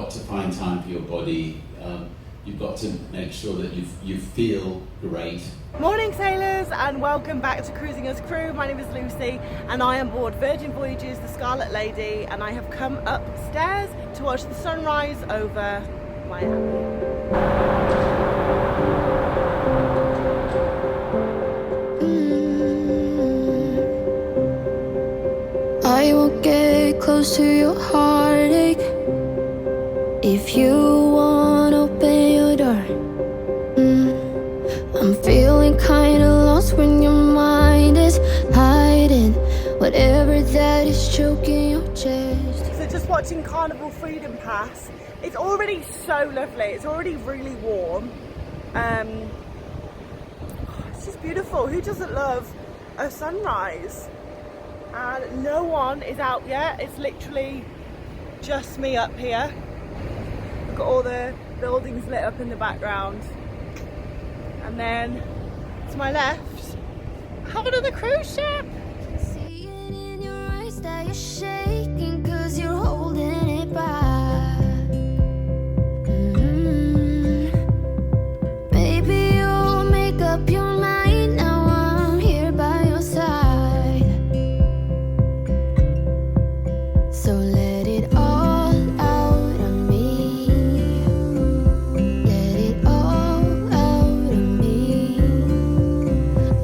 got to find time for your body. You've got to make sure that you feel great. Morning sailors, and welcome back to Cruising as Crew. My name is Lucy and I am aboard Virgin Voyages, the Scarlet Lady, and I have come upstairs to watch the sunrise over Miami. I won't get close to your heartache if you won't open your door. I'm feeling kinda lost when your mind is hiding whatever that is choking your chest. So just watching Carnival Freedom Pass, it's already so lovely. It's already really warm. It's just beautiful. Who doesn't love a sunrise? And no one is out yet. It's literally just me up here. Got all the buildings lit up in the background, and then to my left, have another cruise ship. See it in your eyes that you're shaking 'cause you're holding it back. Maybe you'll make up your mind now. I'm here by your side, so let it all out of me. Let it all out of me.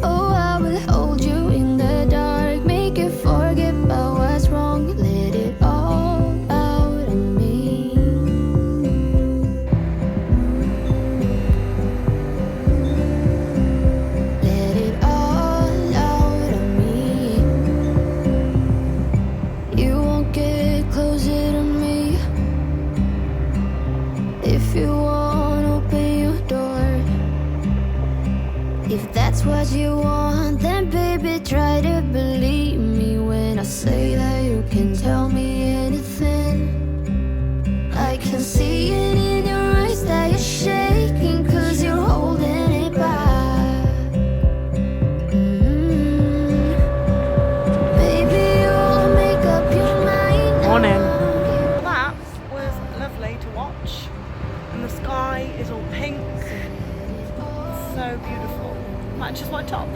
Oh, I will hold you in the dark, make you forget about what's wrong. Let it all out of me. Let it all out of me. You won't get closer to me if you won't open your door. If that's what you want, then baby try to believe me when I say that you can tell me anything. I can see it in your eyes that you're shaking 'cause you're holding it back. Maybe you'll make up your mind now. Morning. That was lovely to watch, and the sky is all pink. So beautiful. Matches my top.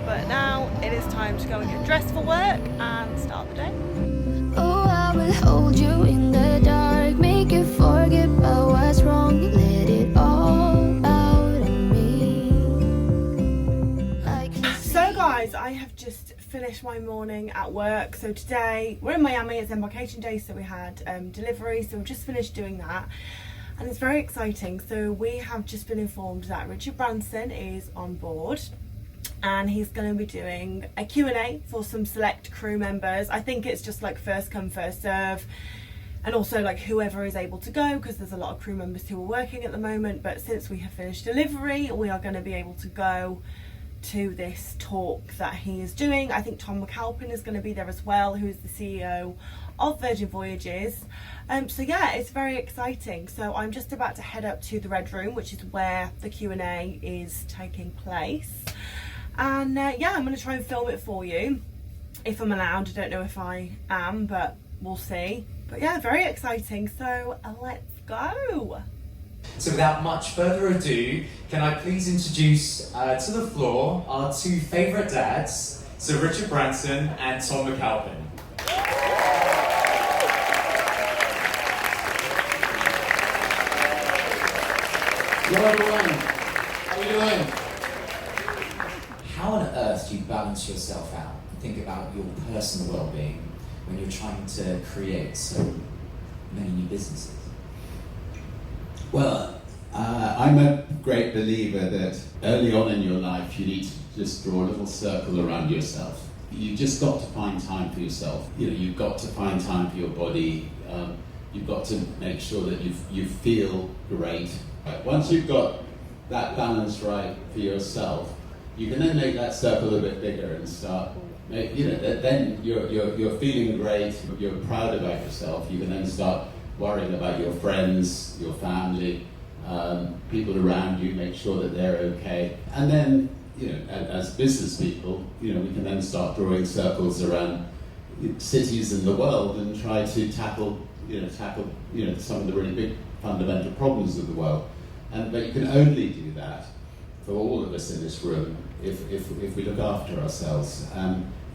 But now it is time to go and get dressed for work and start the day. Oh, I will hold you in the dark, make you forget about what's wrong. Let it all out of me. So guys, I have just finished my morning at work. So today we're in Miami, it's embarkation day, so we had delivery, so we've just finished doing that. And it's very exciting. So we have just been informed that Richard Branson is on board, and he's going to be doing a Q&A for some select crew members. I think it's just like first come first serve, and also like whoever is able to go, because there's a lot of crew members who are working at the moment. But since we have finished delivery, we are going to be able to go to this talk that he is doing. I think Tom McAlpin is going to be there as well, who is the CEO of Virgin Voyages. So yeah, it's very exciting. So I'm just about to head up to the Red Room, which is where the Q&A is taking place. And yeah, I'm going to try and film it for you if I'm allowed. I don't know if I am, but we'll see. But yeah, very exciting. So let's go. So without much further ado, can I please introduce to the floor our two favourite dads, so Richard Branson and Tom McAlpin. Hello everyone, how are you doing? How on earth do you balance yourself out and think about your personal well-being when you're trying to create so many new businesses? Well, I'm a great believer that early on in your life you need to just draw a little circle around yourself. You just got to find time for yourself. You know, you've got to find time for your body. You've got to make sure that you feel great. Once you've got that balance right for yourself, you can then make that circle a bit bigger and start. Then you're feeling great. You're proud about yourself. You can then start worrying about your friends, your family, people around you. Make sure that they're okay. And then, as business people, we can then start drawing circles around cities in the world and try to tackle tackle some of the really big fundamental problems of the world. But you can only do that for all of us in this room if we look after ourselves.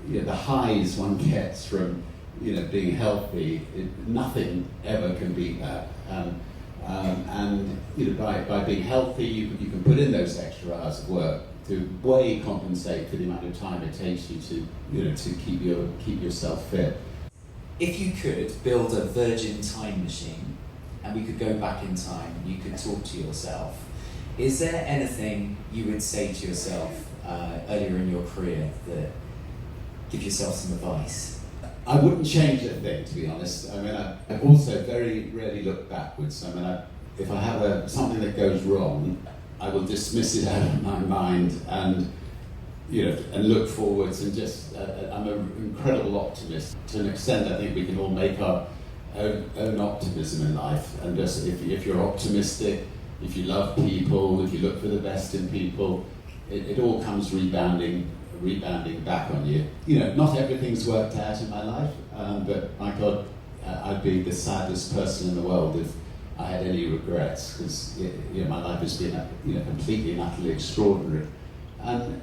The highs one gets from being healthy, nothing ever can beat that. By being healthy, you can put in those extra hours of work to way compensate for the amount of time it takes you to keep yourself fit. If you could build a Virgin time machine and we could go back in time and you could talk to yourself, is there anything you would say to yourself earlier in your career that give yourself some advice? I wouldn't change a thing, to be honest. I mean, I also very rarely look backwards. I mean, if I have something that goes wrong, I will dismiss it out of my mind and look forwards and just. I'm an incredible optimist. To an extent, I think we can all make our own optimism in life. And just if you're optimistic, if you love people, if you look for the best in people, it all comes rebounding back on you. Not everything's worked out in my life, but my God, I'd be the saddest person in the world if I had any regrets, because my life has been completely and utterly extraordinary. And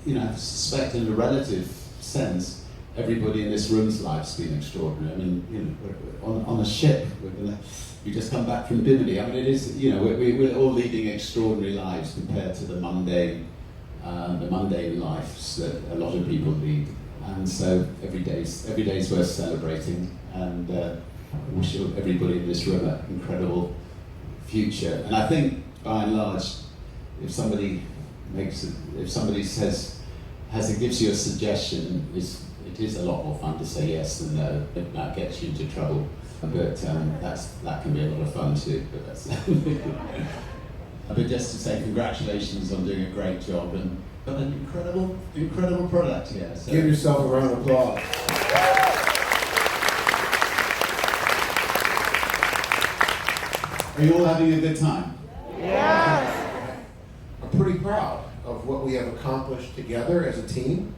I suspect in a relative sense, everybody in this room's life's been extraordinary. I mean, we're on a ship. We just come back from Bimini. I mean, it is. We're all leading extraordinary lives compared to the mundane lives that a lot of people lead, and so every day's worth celebrating. And I wish everybody in this room an incredible future. And I think, by and large, if somebody gives you a suggestion, it is a lot more fun to say yes than no. That gets you into trouble, but that can be a lot of fun too. But that's. But just to say congratulations on doing a great job and got an incredible product here. So. Give yourself a round of applause. Are you all having a good time? Yes. I'm pretty proud of what we have accomplished together as a team.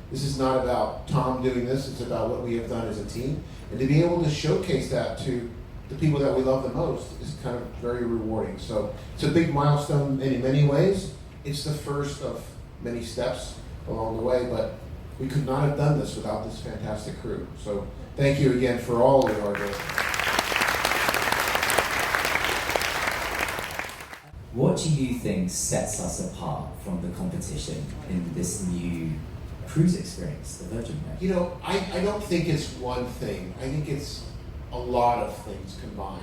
This is not about Tom doing this, it's about what we have done as a team. And to be able to showcase that to the people that we love the most is kind of very rewarding. So it's a big milestone in many ways. It's the first of many steps along the way, but we could not have done this without this fantastic crew. So thank you again for all of your hard work. What do you think sets us apart from the competition in this new cruise experience, the Virgin Way? I don't think it's one thing. I think it's a lot of things combined.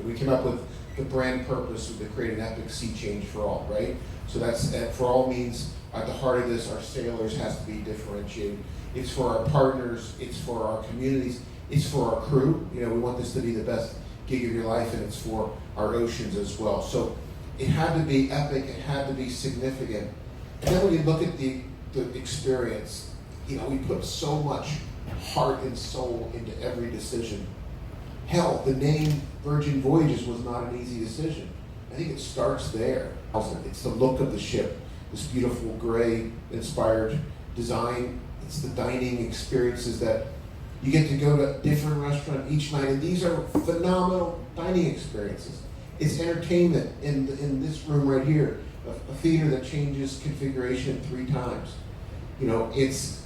We came up with the brand purpose to create an epic sea change for all, right? So that for all means at the heart of this, our sailors has to be differentiated. It's for our partners, it's for our communities, it's for our crew. We want this to be the best gig of your life, and it's for our oceans as well. So it had to be epic, it had to be significant. And then when you look at the experience, we put so much heart and soul into every decision. Hell, the name Virgin Voyages was not an easy decision. I think it starts there. It's the look of the ship, this beautiful gray inspired design. It's the dining experiences that you get to go to a different restaurant each night, and these are phenomenal dining experiences. It's entertainment in this room right here, a theater that changes configuration 3 times. It's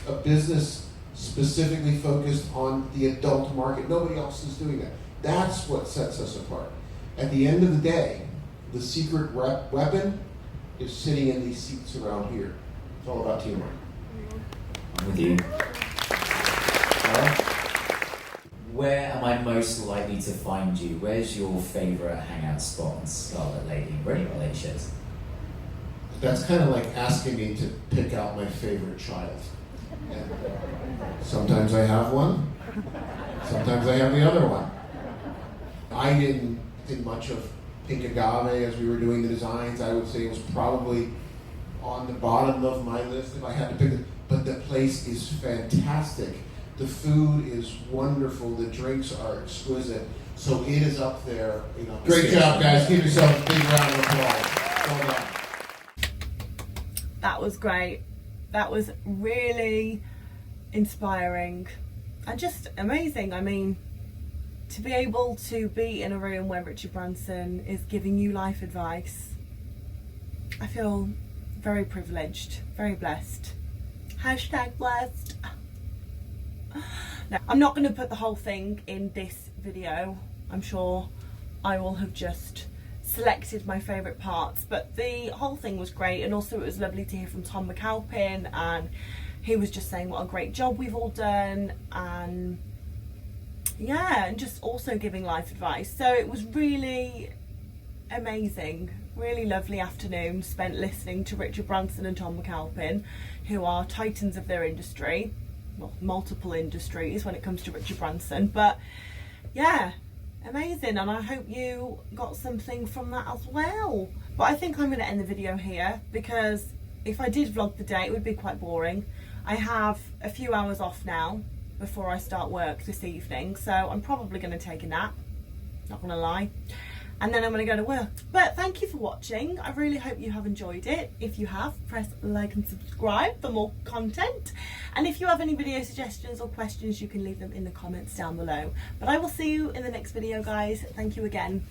a business specifically focused on the adult market. Nobody else is doing that. That's what sets us apart. At the end of the day, the secret weapon is sitting in these seats around here. It's all about teamwork. I'm with you. Where am I most likely to find you? Where's your favourite hangout spot on Scarlet Lady? Where are your late shows? That's kind of like asking me to pick out my favorite child. And sometimes I have one, sometimes I have the other one. I didn't think much of Pink Agave as we were doing the designs. I would say it was probably on the bottom of my list if I had to pick it. But the place is fantastic. The food is wonderful. The drinks are exquisite. So it is up there. Great job, guys. Give yourself a big round of applause. Well done. That was great. That was really inspiring and just amazing. I mean, to be able to be in a room where Richard Branson is giving you life advice, I feel very privileged, very blessed. Hashtag blessed. Now, I'm not going to put the whole thing in this video. I'm sure I will have just selected my favourite parts, but the whole thing was great, and also it was lovely to hear from Tom McAlpin, and he was just saying what a great job we've all done, and yeah, and just also giving life advice. So it was really amazing, really lovely afternoon spent listening to Richard Branson and Tom McAlpin, who are titans of their industry, well, multiple industries when it comes to Richard Branson, but yeah, amazing, and I hope you got something from that as well. But I think I'm going to end the video here, because if I did vlog the day it would be quite boring. I have a few hours off now before I start work this evening, so I'm probably going to take a nap, not going to lie, and then I'm going to go to work. But thank you for watching. I really hope you have enjoyed it. If you have, press like and subscribe for more content, and if you have any video suggestions or questions, you can leave them in the comments down below. But I will see you in the next video, guys. Thank you again.